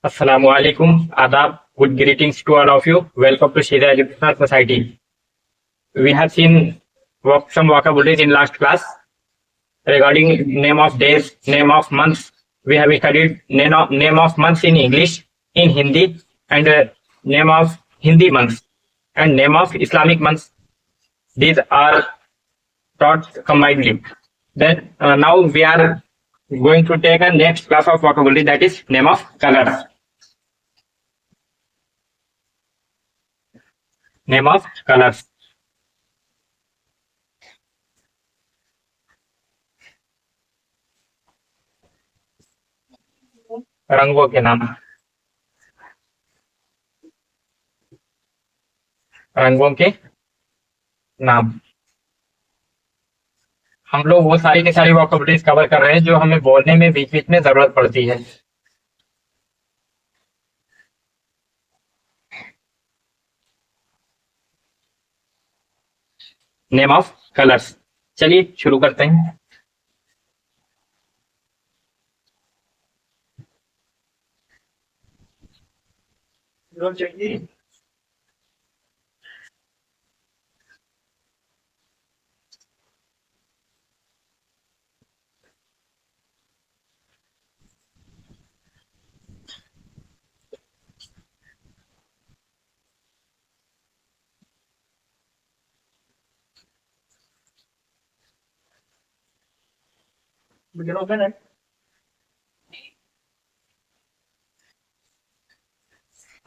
Assalamualaikum, Adab, good greetings to all of you. Welcome to Shida Educational Society. We have seen some vocabularies in last class regarding name of days, name of months. We have studied name of months in English, in Hindi, and name of Hindi months and name of Islamic months. These are taught combinedly. Then now we are going to take a next class of vocabulary, that is name of colors. Name of colors. रंगों के नाम। रंगों के नाम। हम लोग वो सारी की सारी वोकैबुलरीज कवर कर रहे हैं जो हमें बोलने में बीच बीच में जरूरत पड़ती है। Name of colours. चलिए शुरू करते हैं।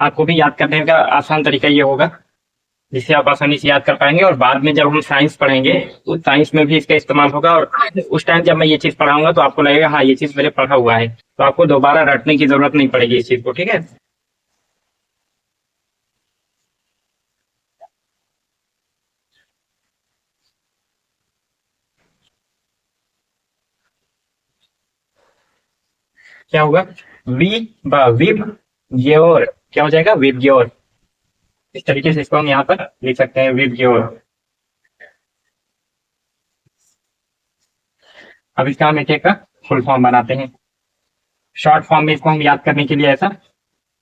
आपको भी याद करने का आसान तरीका ये होगा जिससे आप आसानी से याद कर पाएंगे, और बाद में जब हम साइंस पढ़ेंगे तो साइंस में भी इसका इस्तेमाल होगा, और उस टाइम जब मैं ये चीज पढ़ाऊंगा तो आपको लगेगा हाँ ये चीज मैंने पढ़ा हुआ है, तो आपको दोबारा रटने की जरूरत नहीं पड़ेगी इस चीज को। ठीक है, क्या होगा? वी विब ग्योर, क्या हो जाएगा? विब ग्योर। इस तरीके से इसको हम यहाँ पर लिख सकते हैं, विब ग्योर। अब इसका हम एक एक का फुल फॉर्म बनाते हैं। शॉर्ट फॉर्म में इसको हम याद करने के लिए ऐसा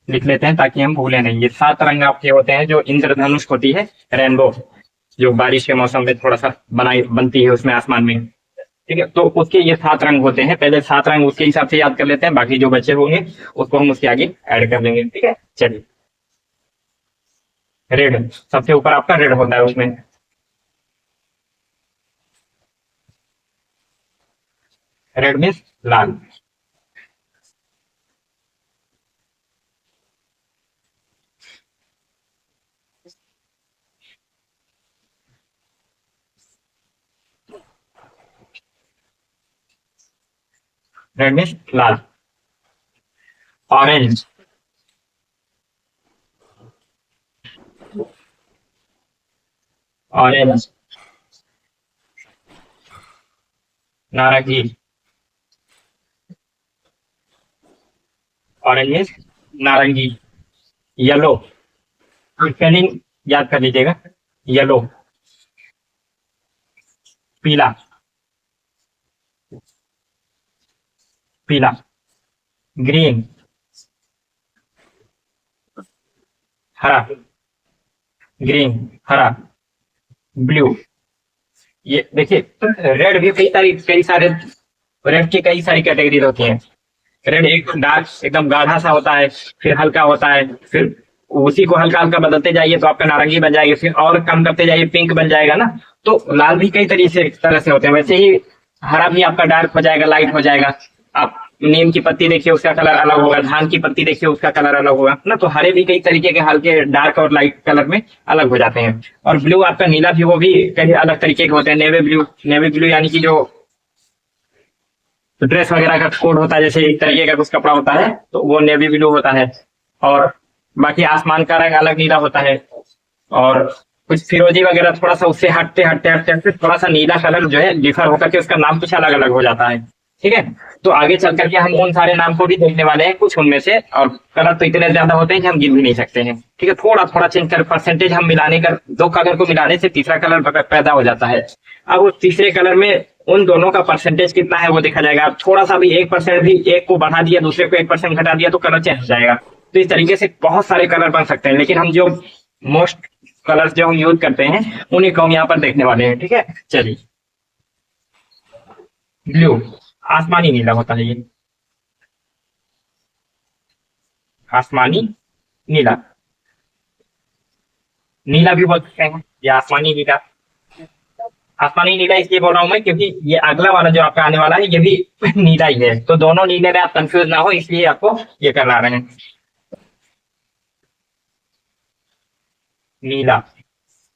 लिख लेते हैं ताकि हम भूले नहीं। ये 7 रंग आपके होते हैं, जो इंद्रधनुष होती है, रेनबो, जो बारिश के मौसम में थोड़ा सा बनती है उसमें आसमान में। ठीक है, तो उसके ये 7 रंग होते हैं। पहले 7 रंग उसके हिसाब से याद कर लेते हैं, बाकी जो बचे होंगे उसको हम उसके आगे ऐड कर देंगे। ठीक है, चलिए। रेड, सबसे ऊपर आपका रेड होता है उसमें। रेड मीन्स लाल। रेड मीन्स लाल। Orange, orange. नारंगी, ऑरेंज मीन्स नारंगी। येलो, स्पेलिंग याद कर लीजिएगा, येलो। पीला, पीला। ग्रीन, हरा, ग्रीन, हरा। ब्लू, ये देखिए, रेड भी कई सारे रेड की कई सारी कैटेगरीज होती हैं। रेड एक डार्क एकदम गाढ़ा सा होता है, फिर हल्का होता है, फिर उसी को हल्का हल्का बदलते जाइए तो आपका नारंगी बन जाएगी, फिर और कम करते जाइए पिंक बन जाएगा ना। तो लाल भी कई तरह से होते हैं। वैसे ही हरा भी आपका डार्क हो जाएगा, लाइट हो जाएगा। आप नीम की पत्ती देखिए उसका कलर अलग होगा, धान की पत्ती देखिए उसका कलर अलग होगा ना। तो हरे भी कई तरीके के हल्के डार्क और लाइट कलर में अलग हो जाते हैं। और ब्लू आपका नीला भी, वो भी कई अलग तरीके के होते हैं। नेवी ब्लू, नेवी ब्लू यानी कि जो ड्रेस वगैरह का कोड होता है, जैसे एक तरीके का कुछ कपड़ा होता है तो वो नेवी ब्लू होता है। और बाकी आसमान का रंग अलग नीला होता है, और कुछ फिरोजी वगैरह थोड़ा सा उससे हटते हटते हटते हटते थोड़ा सा नीला कलर जो है डिफर होकर के उसका नाम कुछ अलग अलग हो जाता है। ठीक है, तो आगे चल करके हम उन सारे नाम को भी देखने वाले हैं, कुछ उनमें से। और कलर तो इतने ज्यादा होते हैं कि हम गिन भी नहीं सकते हैं। ठीक है, थोड़ा थोड़ा चेंज कर, परसेंटेज हम मिलाने कर, 2 कलर को मिलाने से तीसरा कलर पैदा हो जाता है। अब उस तीसरे कलर में उन दोनों का परसेंटेज कितना है वो देखा जाएगा। थोड़ा सा भी 1% भी, एक को बढ़ा दिया दूसरे को 1% घटा दिया तो कलर चेंज हो जाएगा। तो इस तरीके से बहुत सारे कलर बन सकते हैं, लेकिन हम जो मोस्ट कलर्स जो हम यूज करते हैं उन्हीं को हम यहाँ पर देखने वाले हैं। ठीक है, चलिए। ब्लू, आसमानी नीला होता है ये, आसमानी नीला। नीला भी बोल सकते हैं या आसमानी नीला। आसमानी नीला इसलिए बोल रहा हूं मैं क्योंकि ये अगला वाला जो आपका आने वाला है ये भी नीला ही है, तो दोनों नीले में आप कंफ्यूज ना हो इसलिए आपको ये करा रहे हैं। नीला,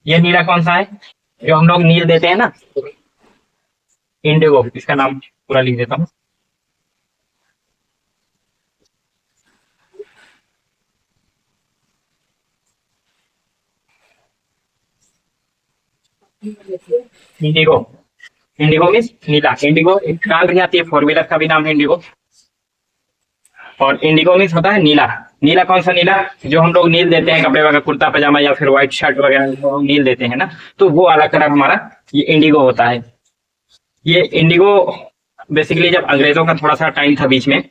ये नीला कौन सा है जो हम लोग नील देते हैं ना? इंडिगो, इसका नाम पूरा लिख देता हूँ। इंडिगो, इंडिगो मीन्स नीला। इंडिगो एक कार भी आती है, फोर व्हीलर का भी नाम है इंडिगो। और इंडिगो मीन्स होता है नीला। नीला कौन सा नीला? जो हम लोग नील देते हैं कपड़े वगैरह, कुर्ता पजामा या फिर व्हाइट शर्ट वगैरह जो हम नील देते हैं ना, तो वो वाला कलर हमारा ये इंडिगो होता है। ये इंडिगो बेसिकली जब अंग्रेजों का थोड़ा सा टाइम था बीच में,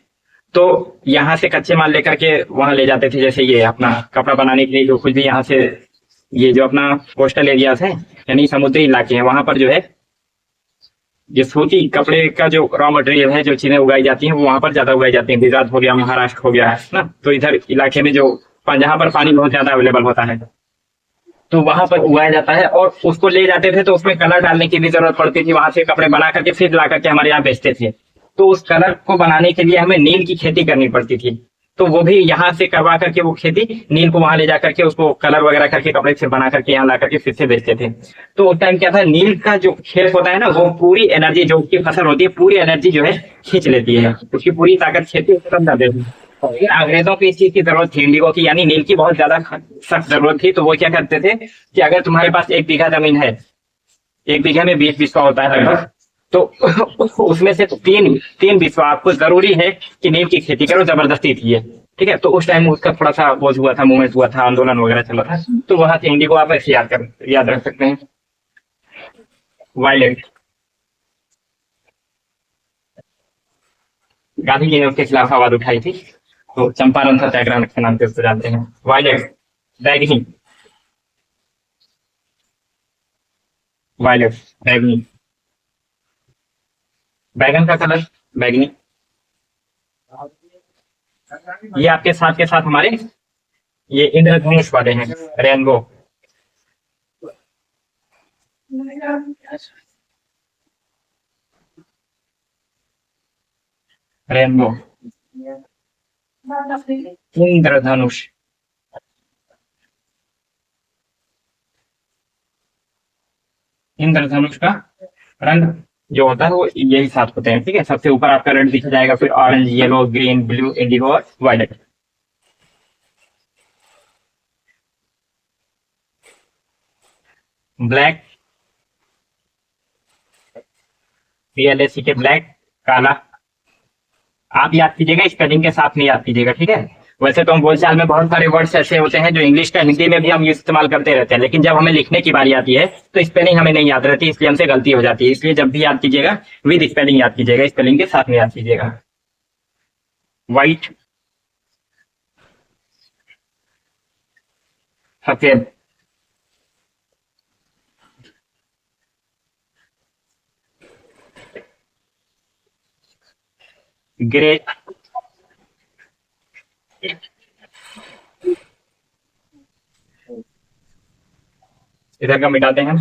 तो यहाँ से कच्चे माल लेकर के वहां ले जाते थे, जैसे ये अपना कपड़ा बनाने के लिए जो कुछ भी यहाँ से, ये जो अपना कोस्टल एरियाज है यानी समुद्री इलाके हैं, वहां पर जो है ये सूती कपड़े का जो रॉ मटेरियल है, जो चीजें उगाई जाती हैं वो वहां पर ज्यादा उगाई जाती हैं। गुजरात हो गया, महाराष्ट्र हो गया है ना, तो इधर इलाके में जो जहाँ पर पानी बहुत ज्यादा अवेलेबल होता है तो वहां पर उगाया जाता है, और उसको ले जाते थे तो उसमें कलर डालने की भी जरूरत पड़ती थी, वहां से कपड़े बना करके फिर ला करके हमारे यहाँ बेचते थे। तो उस कलर को बनाने के लिए हमें नील की खेती करनी पड़ती थी, तो वो भी यहाँ से करवा करके वो खेती नील को वहां ले जा करके उसको कलर वगैरह करके कपड़े फिर बना करके यहाँ ला करके फिर से बेचते थे। तो उस टाइम क्या था, नील का जो खेत होता है ना, वो पूरी एनर्जी जो उसकी फसल होती है पूरी एनर्जी जो है खींच लेती है, उसकी पूरी ताकत खेती खत्म कर देती है। फिर अंग्रेजों को इस चीज की जरूरत थी, इंडिगो की यानी नील की बहुत ज्यादा सख्त जरूरत थी, तो वो क्या करते थे कि अगर तुम्हारे पास 1 बीघा जमीन है, 1 बीघे में 20 बिस्वा होता है लगभग, तो उसमें से तीन तीन बिस्वा आपको जरूरी है कि नील की खेती करो, जबरदस्ती थी ये। ठीक है, तो उस टाइम उसका थोड़ा सा वो हुआ था, मूवमेंट हुआ था, आंदोलन वगैरह चला था, तो वहां से इंडिगो आप ऐसे याद रख सकते हैं। वायलेट, गांधी जी ने उसके खिलाफ आवाज उठाई थी, तो चंपारण सत्याग्रह के नाम से उसको जानते हैं। वायलेट, बैगनी, वायलेट, बैगनी, बैगन का कलर बैगनी। ये आपके साथ के साथ हमारे ये इंद्रधनुष वाले हैं, रेनबो, रेनबो, इंद्रधनुष। इंद्रधनुष का रंग जो होता है वो यही 7 होते हैं। ठीक है, सबसे ऊपर आपका रेड दिख जाएगा, फिर orange, yellow, green, blue, Indigo और वायलेट। ब्लैक, PLAC के ब्लैक, काला। आप याद कीजिएगा, स्पेलिंग के साथ नहीं याद कीजिएगा, ठीक है? वैसे तो हम बोलचाल में बहुत सारे वर्ड्स ऐसे होते हैं जो इंग्लिश का हिंदी में भी हम इस्तेमाल करते रहते हैं, लेकिन जब हमें लिखने की बारी आती है तो स्पेलिंग हमें नहीं याद रहती, इसलिए हमसे गलती हो जाती है। इसलिए जब भी याद कीजिएगा विद स्पेलिंग याद कीजिएगा, स्पेलिंग के साथ में याद कीजिएगा। व्हाइट, सफेद, ग्रे, इधर का मिटाते हैं।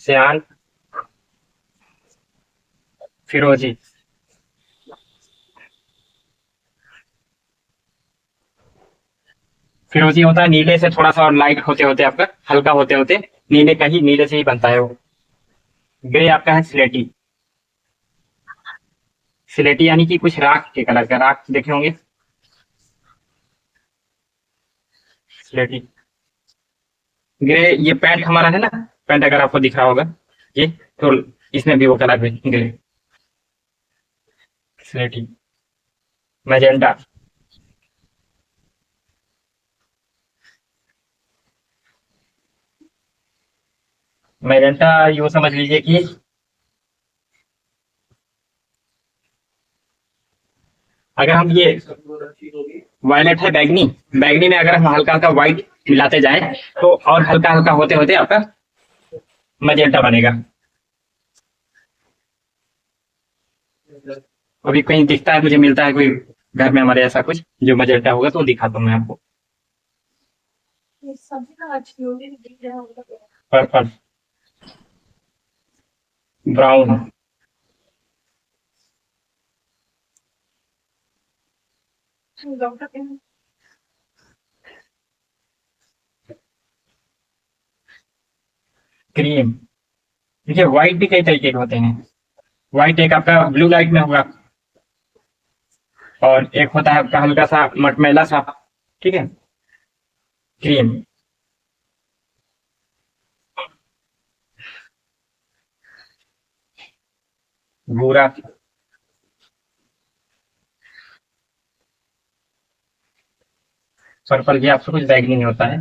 सियान, फिरोजी, फिरोजी होता है नीले से थोड़ा सा और लाइट होते होते आपका हल्का होते होते नीले का ही नीले से ही बनता है वो। ग्रे आपका है स्लेटी। स्लेटी यानी कि कुछ राख के कलर का, राख देखे होंगे। स्लेटी। ग्रे ये पैंट हमारा है ना, पैंट अगर आपको दिख रहा होगा ये, तो इसमें भी वो कलर है ग्रे। स्लेटी। मैजेंटा। मैजेंटा यूँ समझ लीजिए कि अगर हम ये वायलेट है बैगनी, बैगनी में अगर हम हल्का हल्का व्हाइट मिलाते जाएं तो और हल्का हल्का होते होते आपका मैजेंटा बनेगा। अभी कहीं दिखता है मुझे, मिलता है कोई घर में हमारे ऐसा कुछ जो मैजेंटा होगा तो दिखाता हूँ मैं आपको। पर्पल। ब्राउन। क्रीम। देखिए व्हाइट भी कई तरीके के होते हैं। व्हाइट एक आपका ब्लू लाइट में होगा, और एक होता है आपका हल्का सा मटमैला सा। ठीक है। क्रीम। भूरा। पर्पल भी आपको कुछ बैगनी नहीं होता है,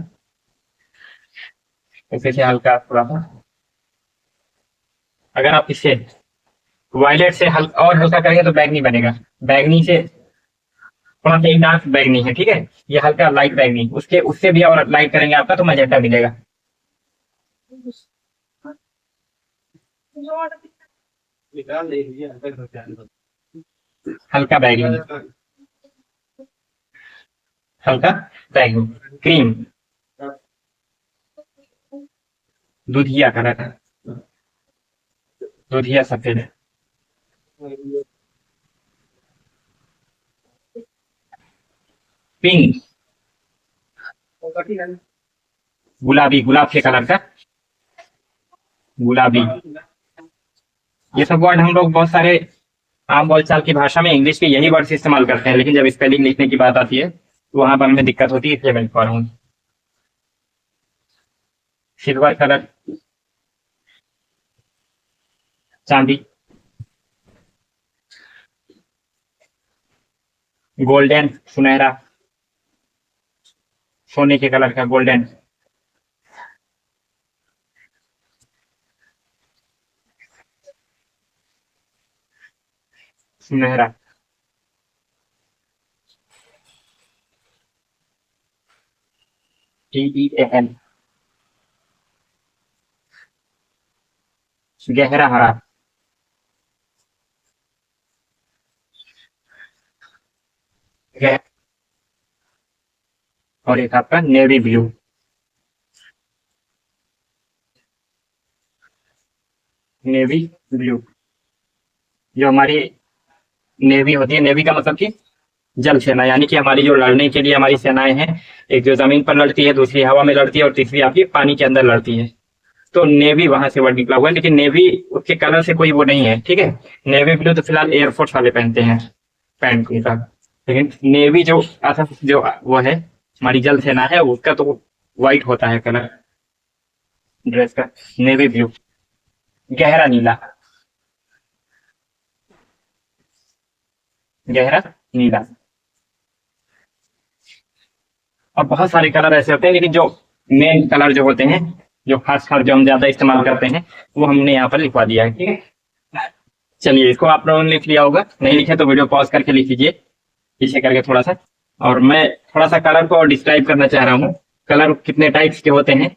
इसे से हल्का थोड़ा सा। अगर आप इसे वायलेट से हल्का और हल्का करेंगे तो बैगनी बनेगा। बैगनी से थोड़ा सा एक डार्क बैगनी है, ठीक है। ये हल्का लाइट बैगनी, उसके उससे भी और लाइट करेंगे आपका तो मजेंटा मिलेगा। हल्का बैगनी। हल्का बैगनी। क्रीम। दूधिया कलर। दूधिया सफेद। पिंक। गुलाबी, गुलाब के कलर का। गुलाबी। ये सब वर्ड हम लोग बहुत सारे आम बोलचाल की भाषा में इंग्लिश के यही वर्ड्स इस्तेमाल करते हैं, लेकिन जब स्पेलिंग लिखने की बात आती है तो वहां पर हमें दिक्कत होती है, इसलिए मैं लिख पा रहा हूँ। Silver colour. चांदी। गोल्डन सुनहरा। सोने के कलर का गोल्डन। सुनहरा। TEAN। गहरा हरा। गह, और एक आपका नेवी ब्लू। Navy blue. जो हमारी नेवी होती है, नेवी का मतलब कि जल सेना, यानी कि हमारी जो लड़ने के लिए हमारी सेनाएं हैं, एक जो जमीन पर लड़ती है, दूसरी हवा में लड़ती है, और तीसरी आपकी पानी के अंदर लड़ती है। तो नेवी वहां से वर्ड निकला हुआ है, लेकिन नेवी उसके कलर से कोई वो नहीं है, ठीक है। नेवी ब्लू तो फिलहाल एयरफोर्स वाले पहनते हैं, पैंट के साथ। लेकिन नेवी जो असम जो वो है हमारी जल सेना है, उसका तो व्हाइट होता है कलर ड्रेस का। Navy blue. गहरा नीला। गहरा नीला। और बहुत सारे कलर ऐसे होते हैं, लेकिन जो मेन कलर जो होते हैं, जो खास खास जो हम ज्यादा इस्तेमाल करते हैं, वो हमने यहाँ पर लिखवा दिया है, ठीक है। चलिए, इसको आप लोगों ने लिख लिया होगा, नहीं लिखे तो वीडियो पॉज करके लिख लीजिए, पीछे करके थोड़ा सा। और मैं थोड़ा सा कलर को डिस्क्राइब करना चाह रहा हूँ। कलर कितने टाइप्स के होते हैं,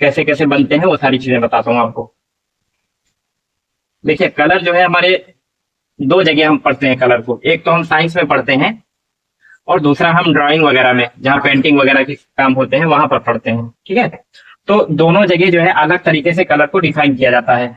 कैसे कैसे बनते हैं, वो सारी चीजें बताता हूँ आपको। देखिए कलर जो है हमारे दो जगह हम पढ़ते हैं कलर को, एक तो हम साइंस में पढ़ते हैं, और दूसरा हम ड्राइंग वगैरह में, जहाँ पेंटिंग वगैरह के काम होते हैं वहां पर पढ़ते हैं, ठीक है। तो दोनों जगह जो है अलग तरीके से कलर को डिफाइन किया जाता है।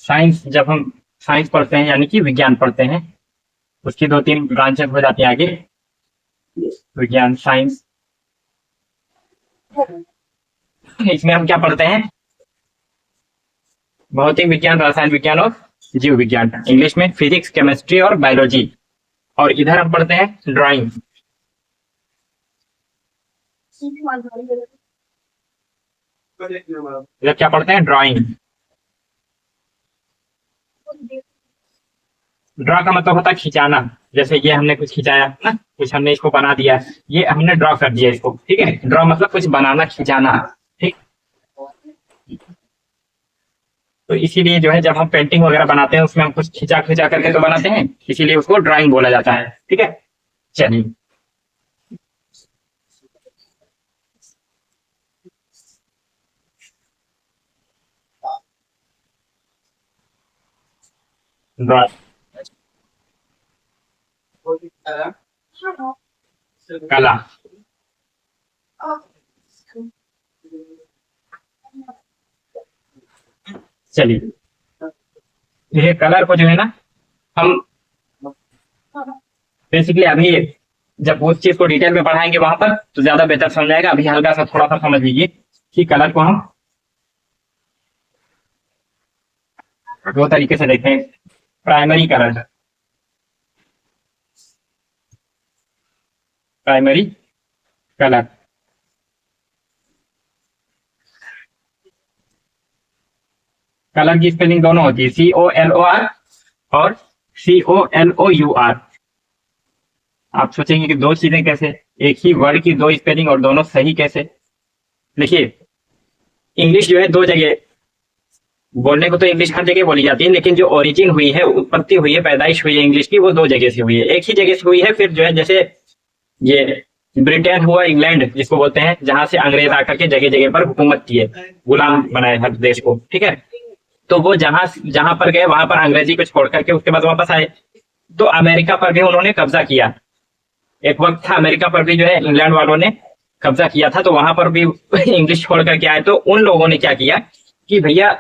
साइंस, जब हम साइंस पढ़ते हैं यानी कि विज्ञान पढ़ते हैं, उसकी दो तीन ब्रांचेस हो जाती हैं आगे। विज्ञान, साइंस, इसमें हम क्या पढ़ते हैं? भौतिक विज्ञान, रसायन विज्ञान और जीव विज्ञान, इंग्लिश में फिजिक्स, केमिस्ट्री और बायोलॉजी। और इधर हम पढ़ते हैं ड्राइंग। इधर क्या पढ़ते हैं? ड्राइंग। ड्रॉ का मतलब होता है खिंचाना। जैसे ये हमने कुछ खिंचाया ना, कुछ हमने इसको बना दिया, ये हमने ड्रॉ कर दिया इसको, ठीक है। ड्रॉ मतलब कुछ बनाना, खिंचाना, ठीक। तो इसीलिए जो है जब हम पेंटिंग वगैरह बनाते हैं उसमें हम कुछ खिंचा खिंचा करके तो बनाते हैं, इसीलिए उसको ड्राइंग बोला जाता है, ठीक है। चलिए, ड्रॉ, कला। चलिए, ये कलर को जो है ना, हम बेसिकली अभी जब उस चीज को डिटेल में पढ़ाएंगे वहां पर तो ज्यादा बेहतर समझ आएगा। अभी हल्का सा थोड़ा सा समझ लीजिए कि कलर को हम दो तरीके से देखते हैं। Primary colour, primary colour, colour की स्पेलिंग दोनों होती है, COLOR और COLOUR। आप सोचेंगे कि दो चीजें कैसे, एक ही वर्ड की दो स्पेलिंग और दोनों सही कैसे? देखिए, इंग्लिश जो है दो जगह बोलने को तो इंग्लिश हर जगह बोली जाती है, लेकिन जो ओरिजिन हुई है, उत्पत्ति हुई है, पैदाइश हुई है इंग्लिश की, वो दो जगह से हुई है। एक ही जगह से हुई है, फिर जो है जैसे ये ब्रिटेन हुआ, इंग्लैंड जिसको बोलते हैं, जहां से अंग्रेज आकर के जगह जगह पर हुकूमत किए, गुलाम बनाए हर देश को, ठीक है। तो वो जहां जहां पर गए वहां पर अंग्रेजी को छोड़ करके उसके बाद वापस आए। तो अमेरिका पर भी उन्होंने कब्जा किया। एक वक्त था अमेरिका पर भी जो है इंग्लैंड वालों ने कब्जा किया था, तो वहां पर भी इंग्लिश छोड़ करके आए। तो उन लोगों ने क्या किया कि भैया,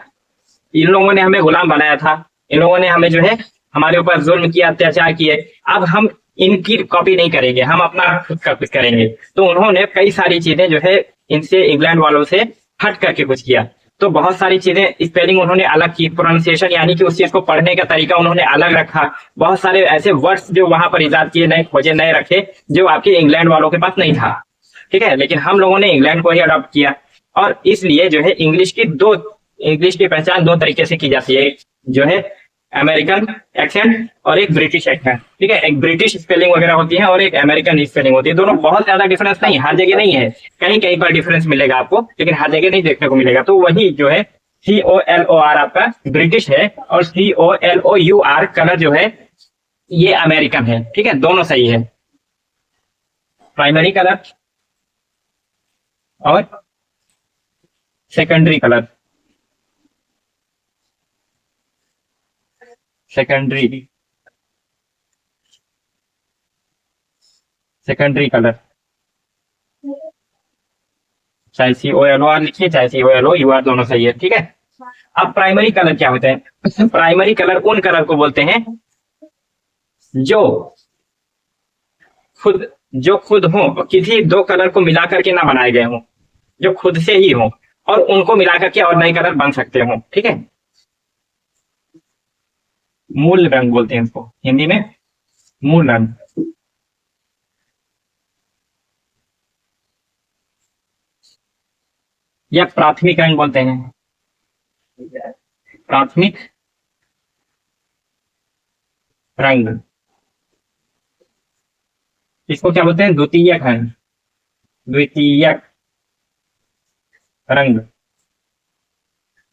इन लोगों ने हमें गुलाम बनाया था, इन लोगों ने हमें जो है हमारे ऊपर जुल्म किया, अत्याचार किए, अब हम इनकी कॉपी नहीं करेंगे, हम अपना खुद का कुछ करेंगे। तो उन्होंने कई सारी चीजें जो है इनसे, इंग्लैंड वालों से हट करके कुछ किया। तो बहुत सारी चीजें, स्पेलिंग उन्होंने अलग की, प्रोनाउंसिएशन यानी कि उस चीज को पढ़ने का तरीका उन्होंने अलग रखा। बहुत सारे ऐसे वर्ड्स जो वहां पर इजाद किए, नए खोजे, नए रखे, जो आपके इंग्लैंड वालों के पास नहीं था, ठीक है। लेकिन हम लोगों ने इंग्लैंड को ही अडॉप्ट किया। और इसलिए जो है इंग्लिश की पहचान दो तरीके से की जाती है, जो है अमेरिकन एक्सेंट और एक ब्रिटिश एक्सेंट, ठीक है। एक ब्रिटिश स्पेलिंग वगैरह होती है और एक अमेरिकन स्पेलिंग होती है। दोनों बहुत ज्यादा डिफरेंस नहीं, हर जगह नहीं है, कहीं कहीं पर डिफरेंस मिलेगा आपको, लेकिन हर जगह नहीं देखने को मिलेगा। तो वही जो है COLOR आपका ब्रिटिश है, और COLOUR कलर जो है ये अमेरिकन है, ठीक है। दोनों सही है, प्राइमरी कलर और secondary colour. Secondary, secondary colour, चाहे COLOR लिखिए, चाहे COLOUR, दोनों सही है, ठीक है। अब प्राइमरी कलर क्या होते हैं? प्राइमरी कलर उन कलर को बोलते हैं जो खुद जो खुद हो, किसी दो कलर को मिला करके ना बनाए गए हों, जो खुद से ही हो, और उनको मिला करके और नए कलर बन सकते हो, ठीक है। मूल रंग बोलते हैं इसको हिंदी में, मूल रंग, या प्राथमिक रंग बोलते हैं। प्राथमिक रंग, इसको क्या बोलते हैं? द्वितीयक रंग, द्वितीयक रंग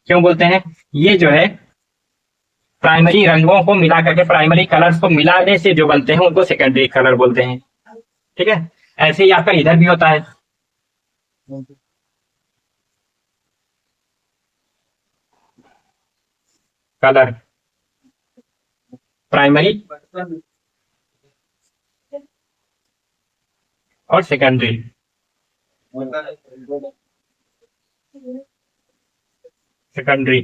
क्यों बोलते हैं? ये जो है प्राइमरी रंगों को मिला करके, प्राइमरी कलर्स को मिलाने से जो बनते हैं उनको सेकेंडरी कलर बोलते हैं, ठीक है। ऐसे ही आपका इधर भी होता है, कलर, प्राइमरी और सेकेंडरी। सेकेंडरी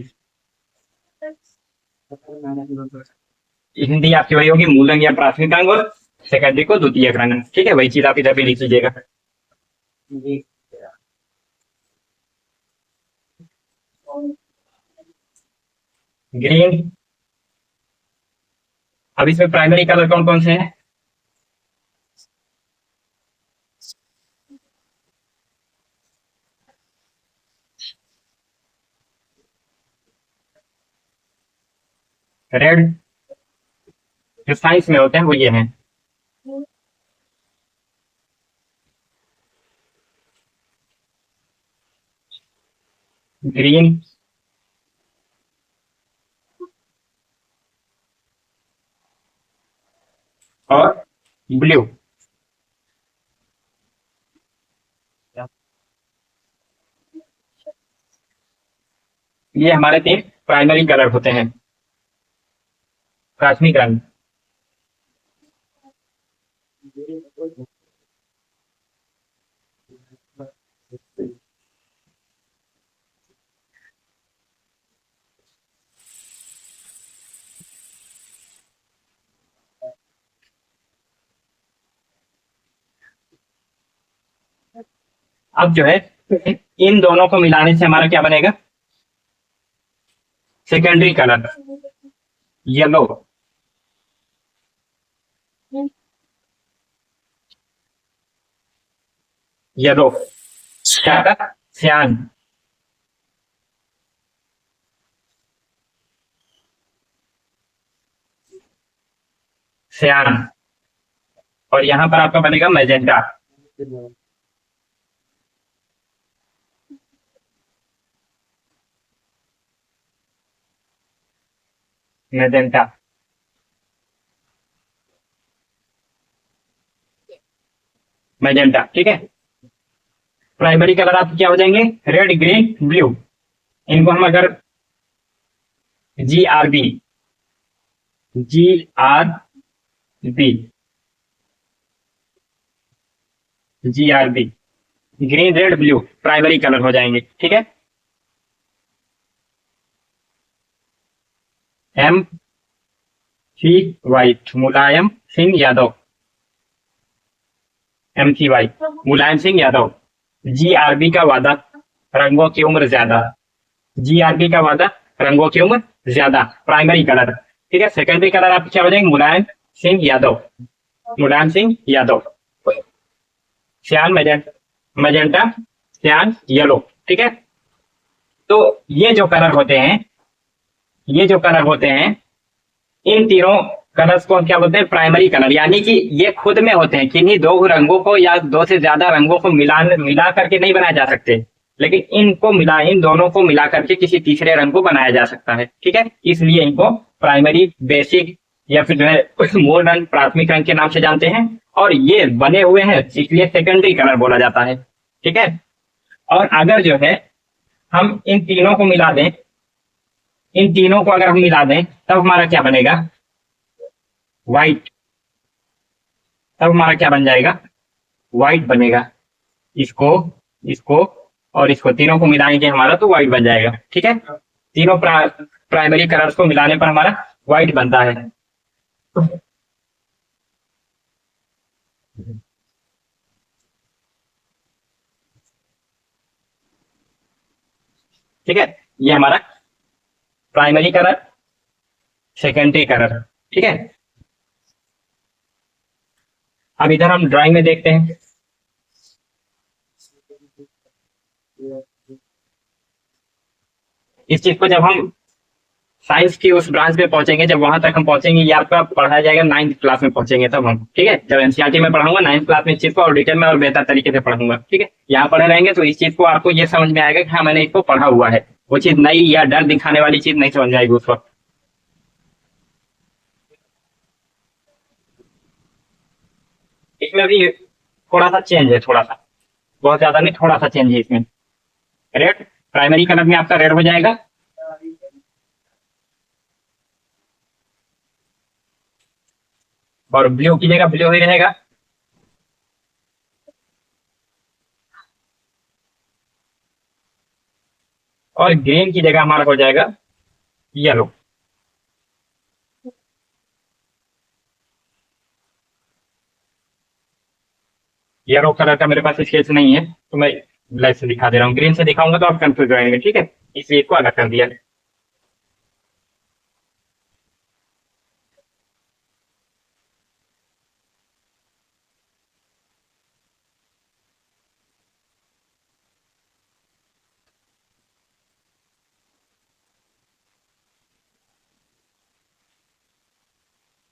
हिंदी आपकी वही होगी, मूल अंग या प्राथमिक अंग, और सेकेंडरी को द्वितीयक अंग। ठीक है, वही चीज आप इधर भी लिख लीजिएगा। ग्रीन। अब इसमें प्राइमरी कलर कौन कौन से हैं? रेड, जो साइंस में होते हैं वो ये हैं। ग्रीन और ब्लू। ये हमारे तीन प्राइमरी कलर होते हैं, प्राथमिक रंग। अब जो है इन दोनों को मिलाने से हमारा क्या बनेगा? Secondary colour yellow. येलो क्या था? सियान। सियान। और यहां पर आपका बनेगा मैजेंटा। मैजेंटा। मैजेंटा, ठीक है। प्राइमरी कलर आपके क्या हो जाएंगे? Red, green, blue. इनको हम अगर GRB, GRB, GRB, green, red, blue primary colour हो जाएंगे, ठीक है। MC white, Mulayam Singh Yadav. MC Mulayam Singh Yadav. GRB का वादा, रंगों की उम्र ज्यादा। GRB का वादा, रंगों की उम्र ज्यादा, प्राइमरी कलर, ठीक है। सेकेंडरी कलर आप क्या हो जाएंगे? मुलायम सिंह यादव। मुलायम सिंह यादव। सियान, मजेंटा, सियान, येलो, ठीक है। तो ये जो कलर होते हैं, ये जो कलर होते हैं, इन तीनों कलर्स को हम क्या बोलते हैं? Primary colour. यानी कि ये खुद में होते हैं, किन्हीं दो रंगों को या दो से ज्यादा रंगों को मिला करके नहीं बनाए जा सकते, लेकिन इन दोनों को मिला करके किसी तीसरे रंग को बनाया जा सकता है, ठीक है। इसलिए इनको प्राइमरी, बेसिक या फिर जो है मूल रंग, प्राथमिक रंग के नाम से जानते हैं। और ये बने हुए हैं इसलिए सेकेंडरी कलर बोला जाता है, ठीक है। और अगर जो है हम इन तीनों को मिला दें, इन तीनों को अगर हम मिला दें तब हमारा क्या बनेगा? व्हाइट। तब हमारा क्या बन जाएगा? व्हाइट बनेगा। इसको, इसको और इसको तीनों को मिलाएंगे हमारा तो व्हाइट बन जाएगा, ठीक है। तीनों प्राइमरी कलर्स को मिलाने पर हमारा व्हाइट बनता है। ठीक है, ये हमारा प्राइमरी कलर, सेकेंडरी कलर, ठीक है। अब इधर हम ड्राइंग में देखते हैं। इस चीज को जब हम साइंस की उस ब्रांच में पहुंचेंगे, जब वहां तक हम पहुंचेंगे, ये आपका पढ़ाया जाएगा 9th क्लास में पहुंचेंगे तब हम, ठीक है। जब एनसीईआरटी में पढ़ाऊंगा 9th क्लास में इस चीज को और डिटेल में और बेहतर तरीके से पढ़ाऊंगा, ठीक है। यहाँ पढ़े रहेंगे तो इस चीज को आपको ये समझ में आएगा कि हाँ मैंने इसको पढ़ा हुआ है। वो चीज नई या डर दिखाने वाली चीज नहीं समझ में आएगी उस वक्त। इसमें भी थोड़ा सा चेंज है, थोड़ा सा, बहुत ज्यादा नहीं, थोड़ा सा चेंज है इसमें। रेड प्राइमरी कलर में आपका रेड हो जाएगा। और ब्लू की जगह ब्लू ही रहेगा। और ग्रीन की जगह हमारा हो जाएगा येलो। येलो कलर का मेरे पास स्केच नहीं है, तो मैं ब्लैक से दिखा दे रहा हूँ। ग्रीन से दिखाऊंगा तो आप कंफ्यूज हो जाएंगे, ठीक है, इसलिए इसको अलग कर दिया।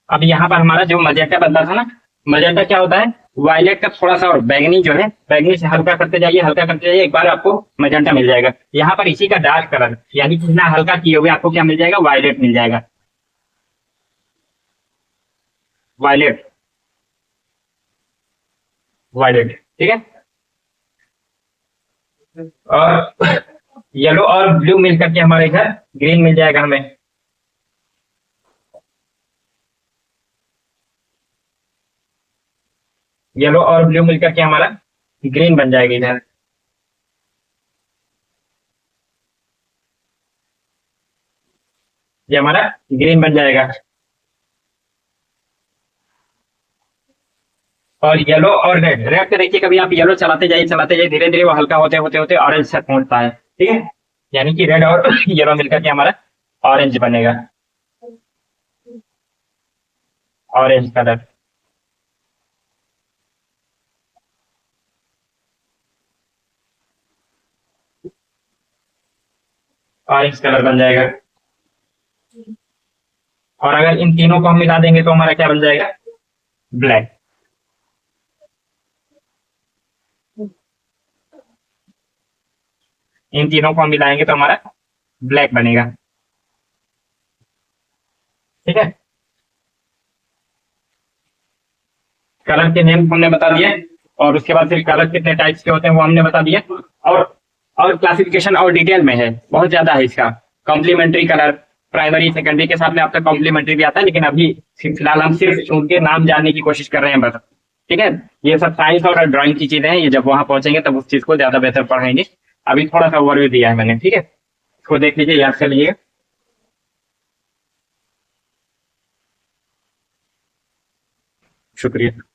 अब यहाँ पर हमारा जो मजेंटा बनता था ना, मजेंटा क्या होता है, वायलेट का थोड़ा सा और बैगनी जो है, बैगनी से हल्का करते जाइए, हल्का करते जाइए, एक बार आपको मजेंटा मिल जाएगा। यहाँ पर इसी का डार्क कलर, यानी कि ना हल्का किए हुए आपको क्या मिल जाएगा, वायलेट मिल जाएगा। वायलेट, वायलेट, ठीक है। और येलो और ब्लू मिल करके हमारे इधर ग्रीन मिल जाएगा हमें। येलो और ब्लू मिल करके हमारा ग्रीन बन जाएगा इधर। ये हमारा ग्रीन बन जाएगा। और येलो और रेड, रेड पे देखिए कभी आप येलो चलाते जाइए, धीरे धीरे वो हल्का होते होते होते ऑरेंज तक पहुंचता है, ठीक है। यानी कि रेड और येलो मिलकर के हमारा ऑरेंज बनेगा, ऑरेंज कलर। ऑरेंज कलर बन जाएगा। और अगर इन तीनों को हम मिला देंगे तो हमारा क्या बन जाएगा, ब्लैक। इन तीनों को हम मिलाएंगे तो हमारा ब्लैक बनेगा, ठीक है। कलर के नेम हमने बता दिए, और उसके बाद फिर कलर कितने टाइप्स के होते हैं वो हमने बता दिए। और और क्लासिफिकेशन और डिटेल में है, बहुत ज्यादा है इसका। कॉम्प्लीमेंट्री कलर, प्राइमरी सेकेंडरी के साथ में आपका कॉम्प्लीमेंट्री भी आता है, लेकिन अभी फिलहाल हम सिर्फ उनके नाम जानने की कोशिश कर रहे हैं बस, ठीक है। ये सब साइंस और ड्राइंग की चीजें हैं, ये जब वहां पहुंचेंगे तब उस चीज को ज्यादा बेहतर पढ़ाएंगे। अभी थोड़ा सा ओवरव्यू दिया है मैंने, ठीक है। इसको देख लीजिए, याद कर लीजिए। शुक्रिया।